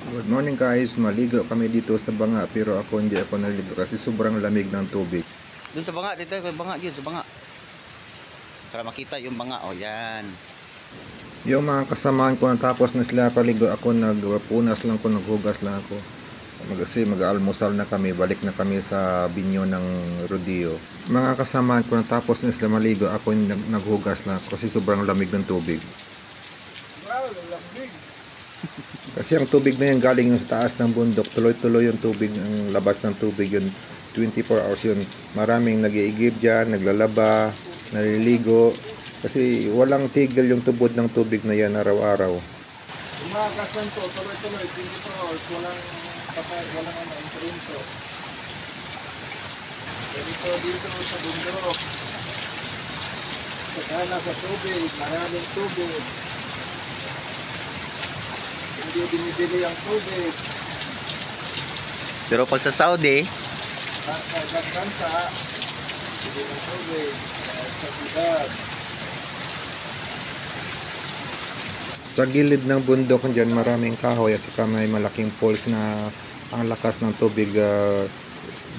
Good morning guys, maligo kami dito sa banga pero hindi ako naligo kasi sobrang lamig ng tubig. Doon sa banga, dito sa banga, dito sa banga. Para makita yung banga, oh yan. Yung mga kasamaan ko natapos na sila paligo, ako nagpunas lang ko, naghugas lang ako. Kasi mag-almusal na kami, balik na kami sa binyo ng rodeo. Mga kasamaan ko natapos na sila maligo, ako naghugas lang kasi sobrang lamig ng tubig. Kasi ang tubig na yan galing sa taas ng bundok, tuloy-tuloy yung tubig, ang labas ng tubig yun, 24 hours yun. Maraming nag-iigib dyan, naglalaba, naliligo, kasi walang tigil yung tubod ng tubig na yan araw-araw. Umagasan to, tuloy-tuloy, 24 hours, walang patay, walang intro. Dito sa bundok. Saka sa tubig, maraming tubig. Hindi binibili ang tubig. Pero pag sa Saudi, Bansa, hindi ng tubig. Sa siyudad. Sa gilid ng bundok dyan maraming kahoy at saka may malaking falls na ang lakas ng tubig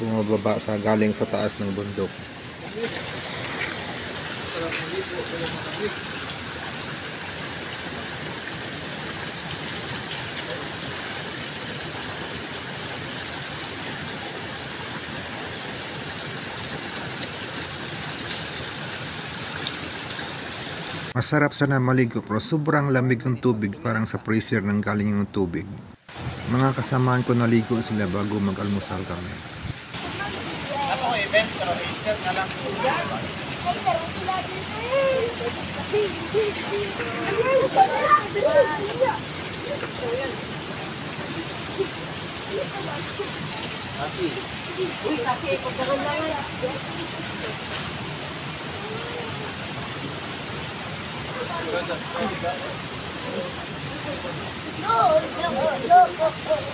bumababa sa galing sa taas ng bundok. Sarap maligo, pero makamit. Masarap sana maligo pero sobrang lamig ng tubig, parang sa freezer nang galing yung tubig. Mga kasamaan ko naligo sila bago mag-almusal kami. Ako event, pero Easter na lang.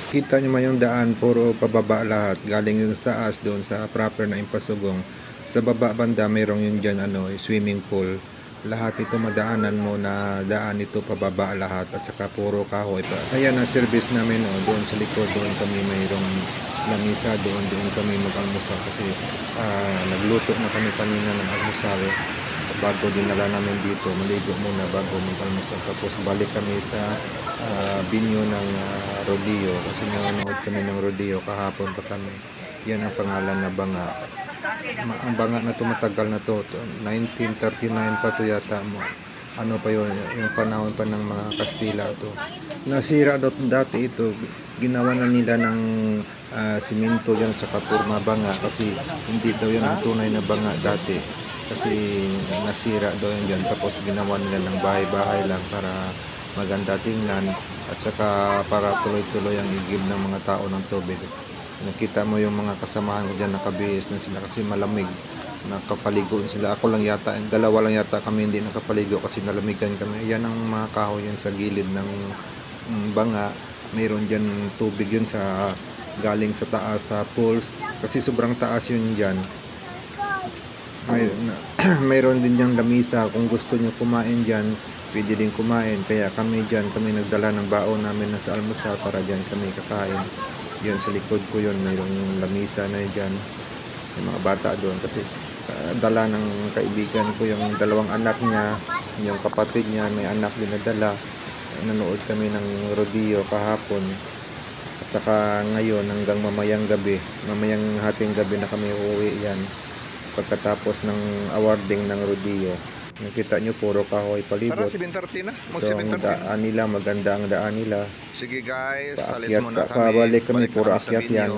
Kita nyo yung daan, puro pababa lahat. Galing yun sa taas doon sa proper na Impasugong. Sa baba banda mayroong yun dyan swimming pool. Lahat ito madaanan mo na daan ito pababa lahat at saka puro kahoy pa. Kaya na service namin doon sa likod, doon kami mayroong lamisa, doon kami mag-almusal kasi nagluto na kami kanina ng almusal bago dinala namin dito. Maligo muna bago mag-almusal, tapos balik kami sa binyo ng rodeo kasi nanonood kami ng rodeo kahapon pa kami. Yan ang pangalan na banga. Ang banga na to matagal na to, 1939 pa to yata mo. Ano pa yun, yung panahon pa ng mga Kastila to. Nasira dati ito, ginawa na nila ng simento yan sa purma banga kasi hindi daw yan ang tunay na banga dati. Kasi nasira daw yan dyan, tapos ginawa nila ng bahay-bahay lang para maganda tingnan at saka para tuloy-tuloy ang igib ng mga tao ng tubig. Nakita mo yung mga kasamahan ko dyan, nakabihis na sila kasi malamig, nakapaligo sila. Ako lang yata, dalawa lang yata kami hindi nakapaligo kasi nalamigan kami. Yan ang mga kahoy yan sa gilid ng banga. Mayroon dyan tubig yun sa galing sa taas sa pools kasi sobrang taas yun dyan. Mayroon din dyan lamisa, kung gusto nyo kumain dyan pwede din kumain, kaya kami nagdala ng baon namin na sa almusal para dyan kami kakain. Yun sa likod ko yun, mayroong lamisa na dyan, yung mga bata doon kasi dala ng kaibigan ko yung dalawang anak niya, yung kapatid niya may anak din na dala. Nanood kami ng rodeo kahapon at saka ngayon hanggang mamayang hating gabi na kami uuwi yan pagkatapos ng awarding ng rodeo. Nakita nyo puro kahoy palibot. Tara, 7:30 na. Ito ang daan nila, maganda ang daan nila. Sige guys, Paakyat ka, pabalik kami, puro akyat yan.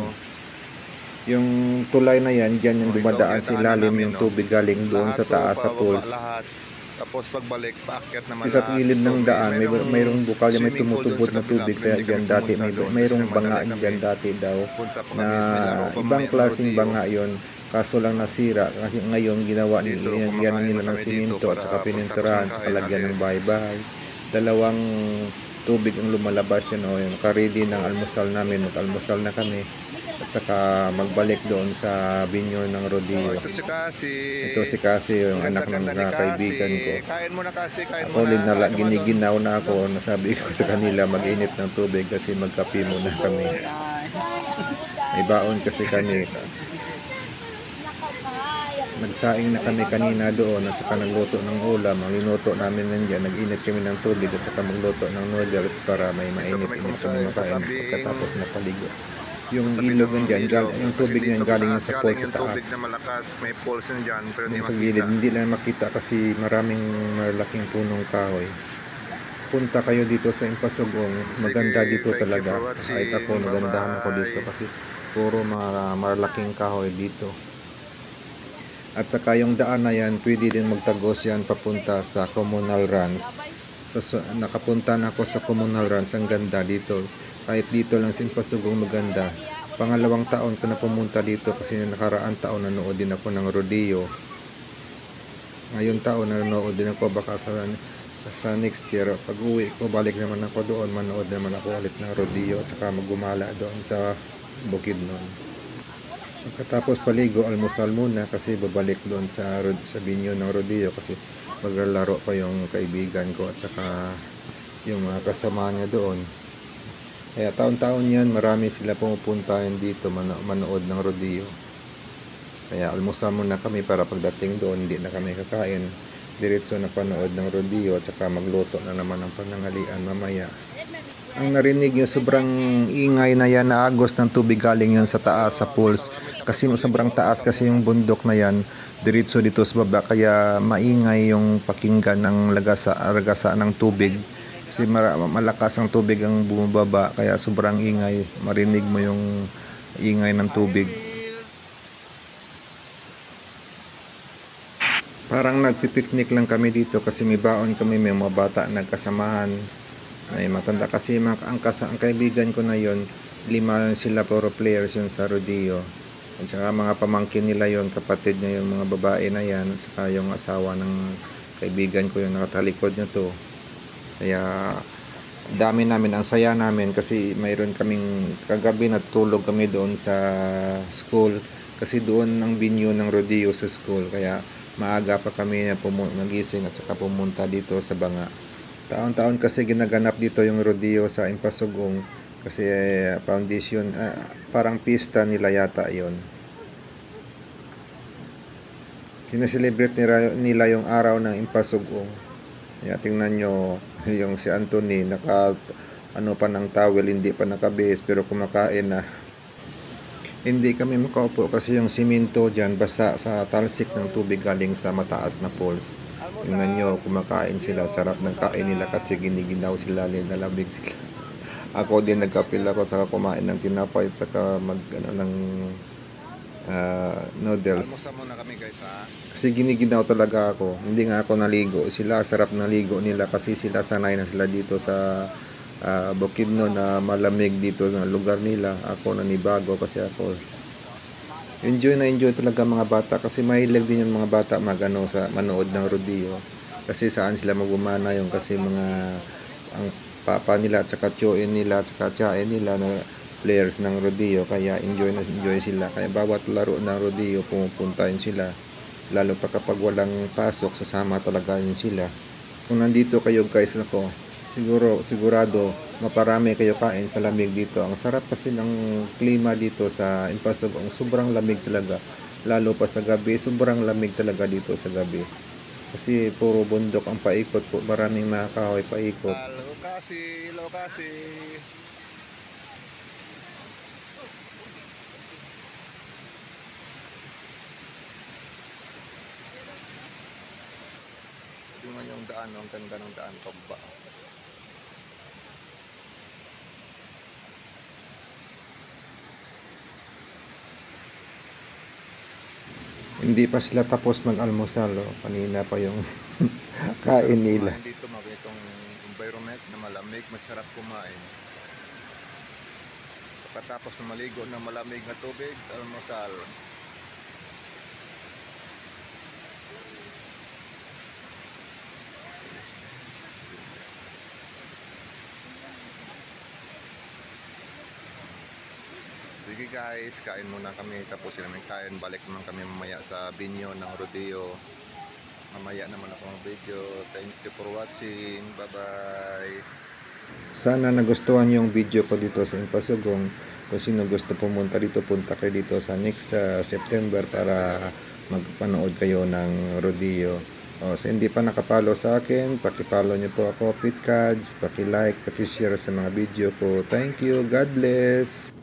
Yung tulay na yan, dyan yung dumadaan sa ilalim yung tubig galing doon sa taas sa pools. Tapos pagbalik, paakyat naman Sa gilid ng daan, mayroong bukal, may tumutubod na tubig, kaya dyan dati, mayroong banga dyan dati daw, na ibang klaseng banga yon. Kaso lang nasira kasi ngayon ginawa nila ng simento at saka pininturahan at lagyan ng bahay-bahay. Dalawang tubig ang lumalabas yun, yung naka-ready ng almusal namin, mag-almusal na kami. at saka magbalik doon sa binyo ng rodeo. Ito si Cassie. Ito si Cassie, yung anak ng Ganda-ganda ni kaibigan ko. Cassie. Kain mo na Cassie, kain Ako mo rin na. Kain mo doon. giniginaw na ako. Nasabi ko sa kanila mag-init ng tubig kasi magkape muna kami. May baon kasi kami. Nagsaing na kami kanina doon at saka nagluto ng ulam. Ang linuto namin nandiyan, nag-init kami ng tubig at saka magluto ng noodles para may mainit-init kami makain pagkatapos napaligo. Yung ilog nandiyan, yung tubig niyan galing yung sa pool sa Yung tubig taas. na malakas, may pulse nandiyan, pero hindi Yung sa gilid, makita. hindi lang makita kasi maraming malaking punong kahoy. Punta kayo dito sa Impasugong, maganda Sige, dito thank you talaga. for watching. Kahit ako, nagandahan ako Bye-bye. dito kasi puro mga malaking kahoy dito. At saka yung daan na yan, pwede din magtagos yan papunta sa communal runs. Nakapunta na ako sa communal runs, ang ganda dito. Kahit dito lang sa Impasugong maganda. Pangalawang taon ko na pumunta dito kasi nakaraan taon nanood din ako ng rodeo. Ngayon taon nanood din ako baka sa next year. Pag uwi ko, balik naman ako doon. Manood naman ako ulit ng rodeo at saka magumala doon sa Bukidnon. Pagkatapos paligo, almusal muna kasi babalik doon sa binyo ng rodeo kasi maglalaro pa yung kaibigan ko at saka yung mga kasama niya doon. Kaya taon-taon yan, marami sila pumupunta dito manood ng rodeo. Kaya almusal muna kami para pagdating doon, hindi na kami kakain. Diretso na panood ng rodeo at saka magluto na naman ng pananghalian mamaya. Ang narinig nyo, sobrang ingay na yan, naagos ng tubig galing yun sa taas, sa pools. Kasi sobrang taas kasi yung bundok na yan, diretso dito sa baba. Kaya maingay yung pakinggan ng lagasa ng tubig. Kasi malakas ang tubig ang bumababa, kaya sobrang ingay. Marinig mo yung ingay ng tubig. Parang nagpipiknik lang kami dito kasi may baon kami, may mga bata nagkasamahan. May matanda kasi ang kaibigan ko na yon, 5 sila puro players yun sa rodeo. At saka mga pamangkin nila yon, kapatid niya yung mga babae na yan, at saka yung asawa ng kaibigan ko yung nakatalikod na to. Kaya dami namin, ang saya namin kasi mayroon kaming kagabi natulog kami doon sa school kasi doon ang venue ng rodeo sa school. Kaya maaga pa kami na nagising at saka pumunta dito sa Banga. Taon-taon kasi ginaganap dito yung rodeo sa Impasugong kasi foundation, parang pista nila yata yon. Kinaselebrate nila yung araw ng Impasugong. Kaya tingnan nyo yung si Anthony naka pa ng towel, hindi pa nakabihis pero kumakain na. Hindi kami makaupo kasi yung simento dyan basa sa talsik ng tubig galing sa mataas na falls. Tingnan nyo, kumakain sila, sarap ng kain nila kasi giniginaw sila, nilalamig sila. Ako din nagkapil ako saka kumain ng tinapay at saka ng noodles. Almusal muna kami guys ha. Kasi giniginaw talaga ako. Hindi nga ako naligo. Sila, sarap naligo nila kasi sila sanay na sila dito sa Bukidnon na malamig dito sa lugar nila. Ako nanibago kasi ako. Enjoy talaga mga bata kasi mahilig din yung mga bata manood ng rodeo. Kasi saan sila magumana yung kasi ang papa nila at saka tioin nila at saka tiyain nila na players ng rodeo, kaya enjoy sila. Kaya bawat laro ng rodeo pumupunta yun sila, lalo pa kapag walang pasok, sasama talaga yun sila. Kung nandito kayo guys, ako sigurado maparami kayo kain sa lamig dito. Ang sarap kasi ng klima dito sa Impasugong, sobrang lamig talaga, lalo pa sa gabi, sobrang lamig talaga dito sa gabi kasi puro bundok ang paikot po, maraming mga kahoy paikot. Hello kasi. Tingnan yung daan, ang ganda ng daan pababa. Hindi pa sila tapos mag-almusal, oh. Kanina pa yung kain nila. Dito itong environment na malamig, masarap kumain. Pagkatapos na maligo ng malamig na tubig, almusal. Sige guys, kain muna kami. Tapos namin kain. Balik naman kami mamaya sa binyo ng rodeo. Mamaya naman ako ng video. Thank you for watching. Bye bye. Sana nagustuhan yung video ko dito sa Impasugong. Kung sino gusto pumunta dito, punta kayo dito sa next September para magpanood kayo ng rodeo. Sa hindi pa nakapalo sa akin, pakipalo nyo po ako, Pitcads, paki-like, paki-share sa mga video ko. Thank you, God bless!